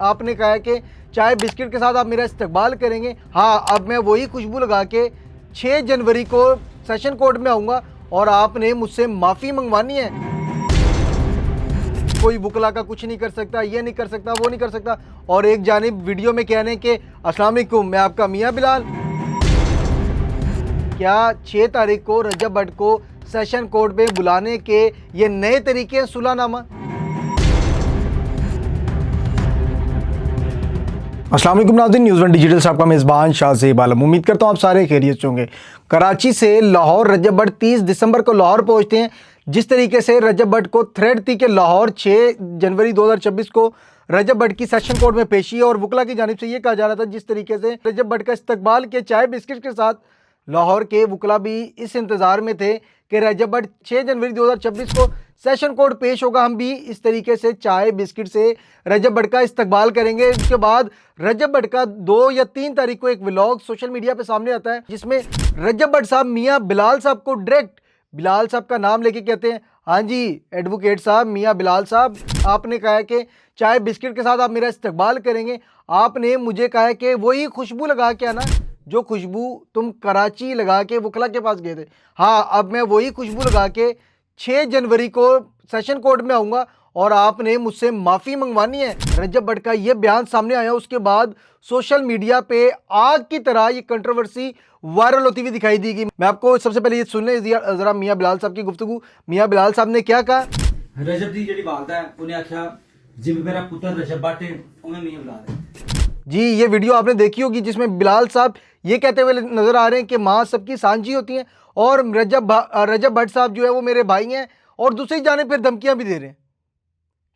आपने कहा है कि चाय बिस्किट के साथ आप मेरा इस्तकबाल करेंगे। हाँ, अब मैं वही खुशबू लगा के 6 जनवरी को सेशन कोर्ट में आऊँगा और आपने मुझसे माफ़ी मंगवानी है। कोई वकला का कुछ नहीं कर सकता, ये नहीं कर सकता, वो नहीं कर सकता, और एक जानिब वीडियो में कहने के अस्सलाम वालेकुम मैं आपका मियाँ बिलाल। क्या 6 तारीख को रजब भट्ट को सेशन कोर्ट में बुलाने के ये नए तरीके हैं सुलहनामा? अस्सलाम वालेकुम नाज़रीन, न्यूज़ वन डिजिटल से आपका मेज़बान शाहज़ेब आलम। उम्मीद करता हूँ आप सारे खैरियत से होंगे। कराची से लाहौर रजब भट्ट 30 दिसंबर को लाहौर पहुँचते हैं। जिस तरीके से रजब भट्ट को थ्रेड थी कि लाहौर 6 जनवरी 2026 को रजब भट्ट की सेशन कोर्ट में पेशी है, और वकला की जानिब से ये कहा जा रहा था जिस तरीके से रजब भट्ट का इस्तकबाल के चाय बिस्किट के साथ लाहौर के वकला भी इस इंतज़ार में थे कि रजब भट्ट 6 जनवरी 2026 को सेशन कोर्ट पेश होगा, हम भी इस तरीके से चाय बिस्किट से रजब भट्ट का इस्तकबाल करेंगे। उसके बाद रजब भट्ट का 2 या 3 तारीख को एक व्लॉग सोशल मीडिया पे सामने आता है जिसमें रजब भट्ट साहब मियाँ बिलाल साहब को डायरेक्ट बिलाल साहब का नाम लेके कहते हैं, हाँ जी एडवोकेट साहब, मियाँ बिलाल साहब, आपने कहा है कि चाय बिस्किट के साथ आप मेरा इस्तकबाल करेंगे। आपने मुझे कहा है कि वही खुशबू लगा के आना जो खुशबू तुम कराची लगा के वकला के पास गए थे। हाँ, अब मैं वही खुशबू लगा के 6 जनवरी को सेशन कोर्ट में आऊँगा और आपने मुझसे माफ़ी मंगवानी है। रजब भट्ट का ये बयान सामने आया, उसके बाद सोशल मीडिया पे आग की तरह ये कंट्रोवर्सी वायरल होती हुई दिखाई देगी। मैं आपको सबसे पहले ये सुनने ज़रा मियाँ बिलाल साहब की गुफ्तगू। मियाँ बिलाल साहब ने क्या कहा? रजब दी जी बात है, उन्हें आख्या जिब मेरा पुत्र रजब भट्ट है उन्हें मियाँ बिलाल है। जी, ये वीडियो आपने देखी होगी जिसमें बिलाल साहब ये कहते हुए नजर आ रहे हैं कि माँ सबकी सांझी होती हैं और रजब भट्ट साहब जो है वो मेरे भाई हैं, और दूसरी जाने फिर धमकियां भी दे रहे हैं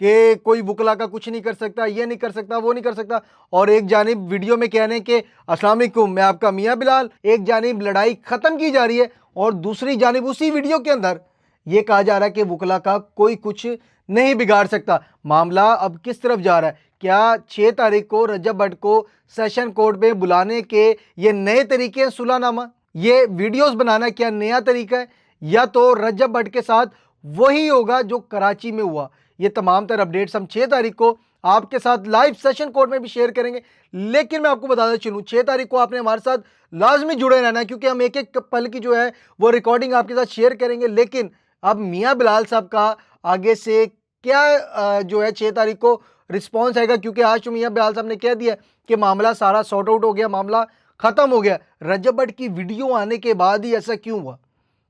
कि कोई वकला का कुछ नहीं कर सकता, ये नहीं कर सकता, वो नहीं कर सकता, और एक जानिब वीडियो में कहने के अस्सलाम वालेकुम मैं आपका मियाँ बिलाल। एक जानिब लड़ाई ख़त्म की जा रही है और दूसरी जानिब उसी वीडियो के अंदर ये कहा जा रहा है कि वकला का कोई कुछ नहीं बिगाड़ सकता। मामला अब किस तरफ जा रहा है? क्या 6 तारीख को रजब भट्ट को सेशन कोर्ट में बुलाने के ये नए तरीके हैं सुलहनामा? ये वीडियोस बनाना क्या नया तरीका है, या तो रजब भट्ट के साथ वही होगा जो कराची में हुआ? ये तमाम तर अपडेट्स हम 6 तारीख को आपके साथ लाइव सेशन कोर्ट में भी शेयर करेंगे। लेकिन मैं आपको बताता चलूँ, 6 तारीख को आपने हमारे साथ लाजमी जुड़े रहना है क्योंकि हम एक एक पल की जो है वो रिकॉर्डिंग आपके साथ शेयर करेंगे। लेकिन अब मियाँ बिलाल साहब का आगे से क्या जो है 6 तारीख को रिस्पॉन्स आएगा, क्योंकि आज तो मियाँ बिलाल साहब ने कह दिया कि मामला सारा सॉर्ट आउट हो गया, मामला ख़त्म हो गया। रजब भट्ट की वीडियो आने के बाद ही ऐसा क्यों हुआ?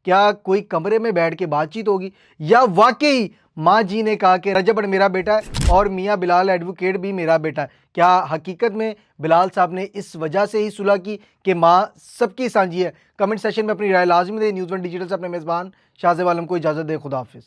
क्या कोई कमरे में बैठ के बातचीत होगी, या वाकई माँ जी ने कहा कि रजब भट्ट मेरा बेटा है और मियाँ बिलाल एडवोकेट भी मेरा बेटा है? क्या हकीकत में बिलाल साहब ने इस वजह से ही सुलह की कि माँ सबकी सांझी है? कमेंट सेशन में अपनी राय लाजमी दें। न्यूज़ वन डिजिटल से अपने मेज़बान शाहज़ेब आलम को इजाज़त दें। खुदा हाफिज़।